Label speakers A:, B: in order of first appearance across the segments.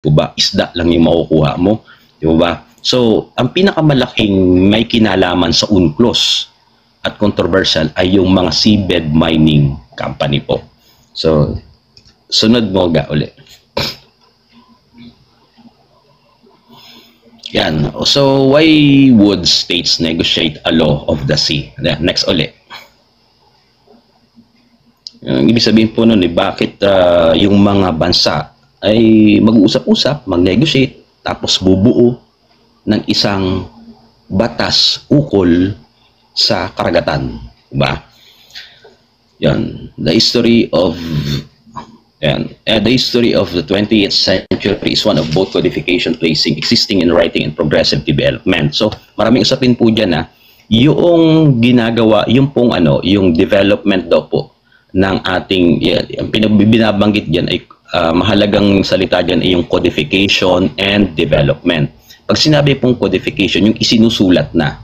A: po ba? Isda lang yung makukuha mo, di ba? So, ang pinakamalaking may kinalaman sa UNCLOS at controversial ay yung mga seabed mining company po. So, sunod mo ga ulit. Yan. So, why would states negotiate a law of the sea? Next ulit. Ibig sabihin po nun, bakit yung mga bansa ay mag-uusap-usap, mag-negotiate, tapos bubuo ng isang batas ukol sa karagatan. Diba? Yan. The history of the 20th century is one of both codification, placing existing in writing, and progressive development. So, maraming usapin po dyan na yung ginagawa, yung pong yung development daw po ng ating, ang binabanggit dyan ay mahalagang salita dyan ay yung codification and development. Pag sinabi pong codification, yung isinusulat na.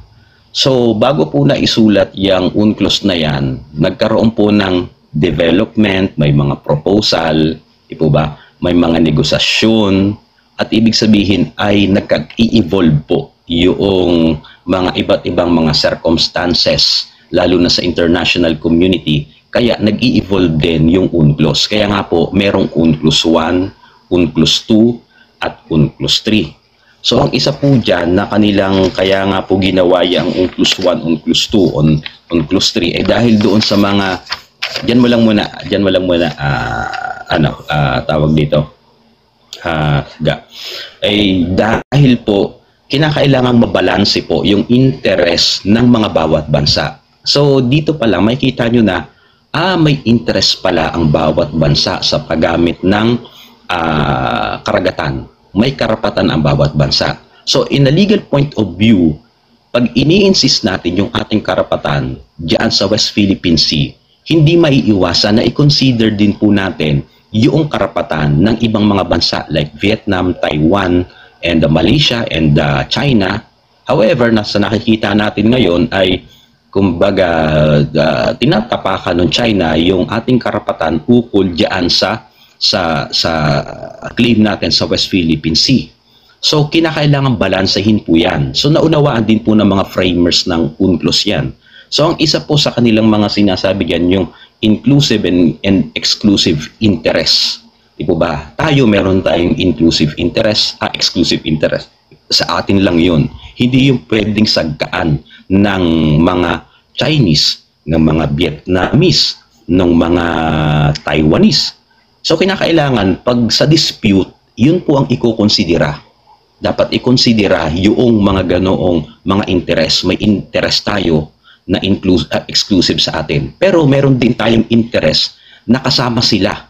A: So, bago po na isulat yung UNCLOS na yan, nagkaroon po ng development, may mga proposal, po ba? May mga negosasyon, at ibig sabihin ay nag-i-evolve po yung mga iba't ibang mga circumstances, lalo na sa international community, kaya nag-i-evolve din yung UNCLOS. Kaya nga po, merong UNCLOS 1, UNCLOS 2, at UNCLOS 3. So, ang isa po dyan na kanilang, kaya nga po ginawa yung UNCLOS 1, UNCLOS 2, UNCLOS 3, dahil doon sa mga, dyan mo lang muna, tawag dito, dahil po, kinakailangan mabalanse po yung interest ng mga bawat bansa. So, dito pa lang, makikita nyo na, may interest pala ang bawat bansa sa paggamit ng karagatan. May karapatan ang bawat bansa. So, in a legal point of view, pag ini-insist natin yung ating karapatan diyan sa West Philippine Sea, hindi maiiwasan na i-consider din po natin yung karapatan ng ibang mga bansa like Vietnam, Taiwan, and Malaysia, and China. However, nasa nakikita natin ngayon ay kumbaga tinatapakan ng China yung ating karapatan ukol diyan sa claim natin sa West Philippine Sea. So, kinakailangan balansahin po yan. So, naunawaan din po ng mga framers ng UNCLOS yan. So, ang isa po sa kanilang mga sinasabi dyan, yung inclusive and exclusive interest. Di po ba? Tayo meron tayong inclusive interest, exclusive interest. Sa atin lang yun. Hindi yung pwedeng sagkaan ng mga Chinese, ng mga Vietnamese, ng mga Taiwanese. So, kinakailangan, pag sa dispute, yun po ang ikukonsidera. Dapat ikonsidera yung mga ganoong mga interest. May interest tayo na exclusive sa atin. Pero meron din tayong interest na kasama sila.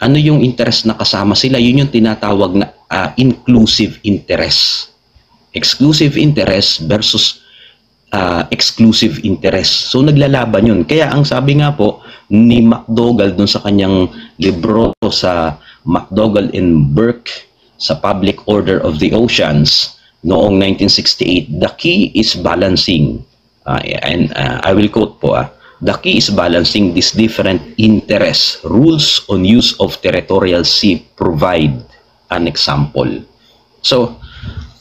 A: Ano yung interest na kasama sila? Yun yung tinatawag na inclusive interest. Exclusive interest versus exclusive interest. So, naglalaban yun. Kaya ang sabi nga po ni McDougall dun sa kanyang libro sa McDougall and Burke sa Public Order of the Oceans noong 1968, the key is balancing, I will quote po, the key is balancing these different interests. Rules on use of territorial sea provide an example. So,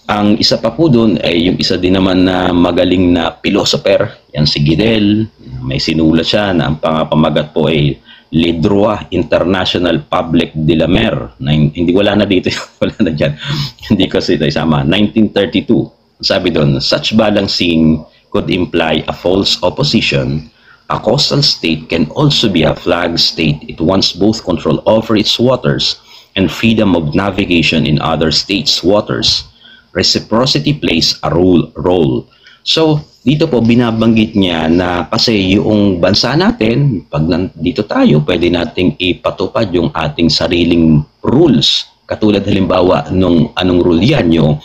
A: ang isa pa po doon ay yung isa din naman na magaling na philosopher, yan si Gödel. May sinulat siya na ang pamagat po ay Le Droit International Public de la Mer. Hindi wala na dito, wala na dyan. Hindi ko ito isama. 1932. Sabi doon, such balancing could imply a false opposition. A coastal state can also be a flag state. It wants both control over its waters and freedom of navigation in other states' waters. Reciprocity plays a role. So, dito po binabanggit niya na kasi yung bansa natin, pag nandito tayo, pwede nating ipatupad yung ating sariling rules. Katulad halimbawa nung anong rule yan, yung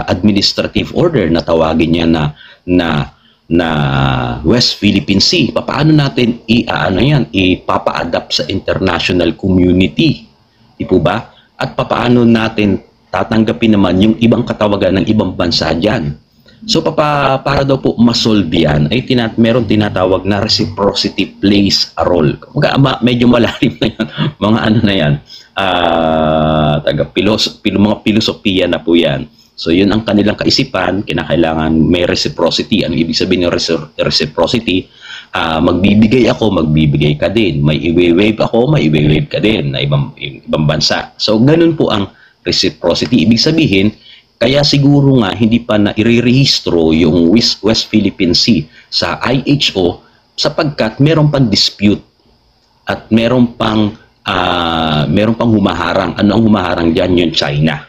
A: administrative order na tawagin niya na West Philippine Sea. Paano natin ipapa-adapt sa international community? Di po ba? At paano natin tatanggapin naman yung ibang katawagan ng ibang bansa dyan. So para daw po masolve yan, ay meron tinatawag na reciprocity plays a role. Medyo malalim na yan. Mga ano na yan. Mga filosofiya na po yan. So yun ang kanilang kaisipan, kinakailangan may reciprocity. Ano ibig sabihin ng reciprocity? Magbibigay ako, magbibigay ka din. May i-wave ako, may i-wave ka din na ibang bansa. So ganun po ang reciprocity. Ibig sabihin, kaya siguro nga hindi pa na irerehistro yung West Philippine Sea sa IHO sapagkat meron pang dispute at meron pang humaharang. Ano ang humaharang diyan? Yung China.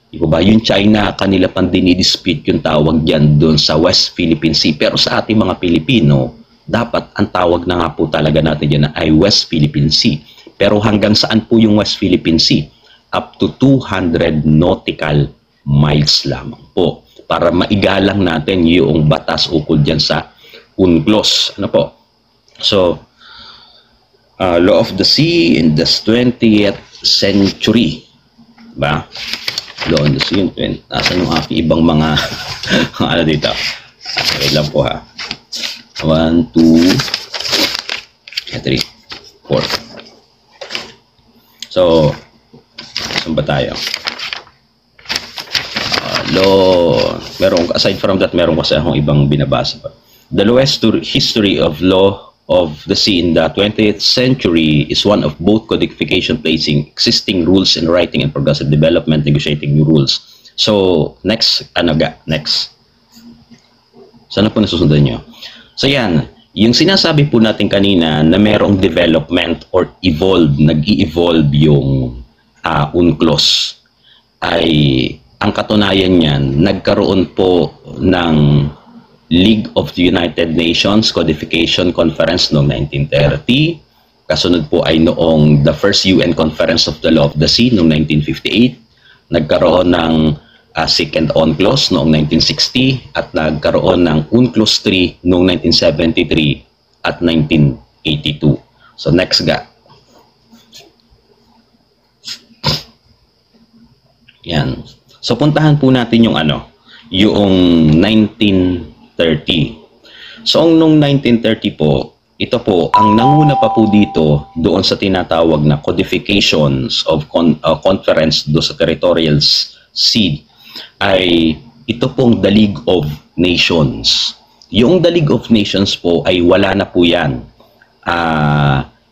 A: Di ba? Yung China, kanila pang dinidispute yung tawag diyan doon sa West Philippine Sea. Pero sa ating mga Pilipino, dapat ang tawag na nga po talaga natin diyan ay West Philippine Sea. Pero hanggang saan po yung West Philippine Sea? Up to 200 nautical miles lamang po para maigalang natin yung batas ukol dyan sa UNCLOS. Ano po? So, Law of the Sea in the 20th century. Ba? Law of the Sea. Nasaan yung aking ibang mga ano dito? Wait lang po ha. 1, 2, 3, 4. So, saan ba tayo? Aside from that, meron kasi akong ibang binabasa pa. The lowest history of law of the sea in the 20th century is one of both codification, placing existing rules in writing, and progressive development, negotiating new rules. So, next. Sana po nasusundan nyo. So, yan. Yung sinasabi po natin kanina na merong development or nag-i-evolve yung UNCLOS ay ang katunayan niyan, nagkaroon po ng League of the United Nations Codification Conference noong 1930. Kasunod po ay noong the first UN Conference of the Law of the Sea noong 1958. Nagkaroon ng second UNCLOS noong 1960 at nagkaroon ng UNCLOS 3 noong 1973 at 1982. So next ga. Yan. So puntahan po natin yung yung 1930. So noong 1930 po, ito po ang nanguna pa po dito doon sa tinatawag na codifications of conference do sa territorial sea ay ito pong the League of Nations. Yung the League of Nations po ay wala na po yan.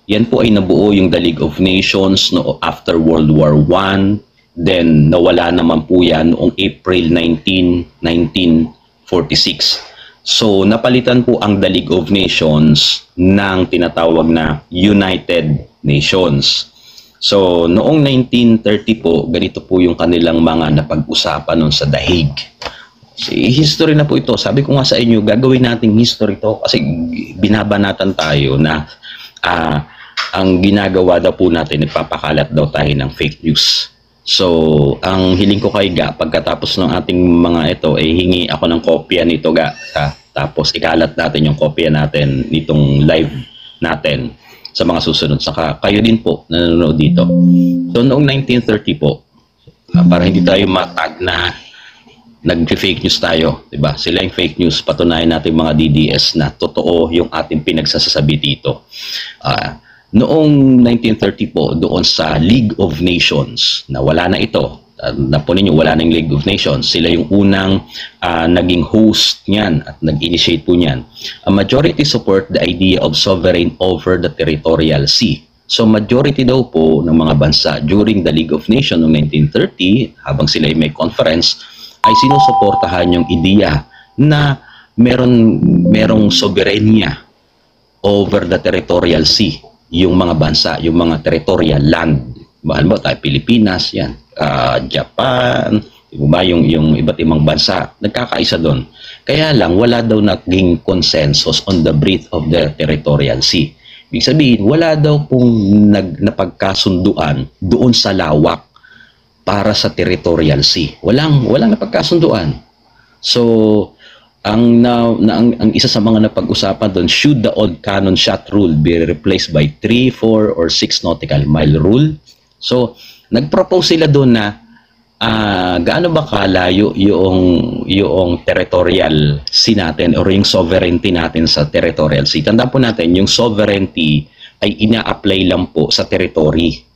A: Yan po ay nabuo yung the League of Nations no after World War I. Then, nawala naman po yan noong April 19, 1946. So, napalitan po ang the League of Nations ng tinatawag na United Nations. So, noong 1930 po, ganito po yung kanilang mga napag-usapan noon sa The Hague. So, history na po ito. Sabi ko nga sa inyo, gagawin nating history to kasi binabanatan tayo na ang ginagawa daw po natin, nagpapakalat daw tayo ng fake news. So, ang hiling ko kay Ga, pagkatapos ng ating mga ito, hingi ako ng kopya nito, Ga. Tapos, ikalat natin yung kopya natin nitong live natin sa mga susunod. Saka, kayo din po na nanonood dito. So, noong 1930 po, para hindi tayo matag na nag-fake news tayo, diba? Sila yung fake news, patunayan natin mga DDS na totoo yung ating pinagsasabi dito. Noong 1930 po, doon sa League of Nations, na wala na ito, napunin nyo, wala na yung League of Nations, sila yung unang naging host niyan at nag-initiate po niyan. A majority support the idea of sovereign over the territorial sea. So majority daw po ng mga bansa during the League of Nations noong 1930, habang sila ay may conference, ay sinusuportahan yung ideya na merong soberenya over the territorial sea. Yung mga bansa, yung mga territorial land. Mahal mo tayo, Pilipinas, yan. Japan, diba, yung iba't ibang bansa, nagkakaisa doon. Kaya lang, wala daw naging consensus on the breadth of the territorial sea. Ibig sabihin, wala daw pong napagkasunduan doon sa lawak para sa territorial sea. Walang napagkasunduan. So, ang isa sa mga napag-usapan doon, should the old cannon shot rule be replaced by 3, 4, or 6 nautical mile rule? So, nag-propose sila doon na gaano ba kalayo yung territorial sea natin or yung sovereignty natin sa territorial sea? Tandaan po natin, yung sovereignty ay ina-apply lang po sa territory.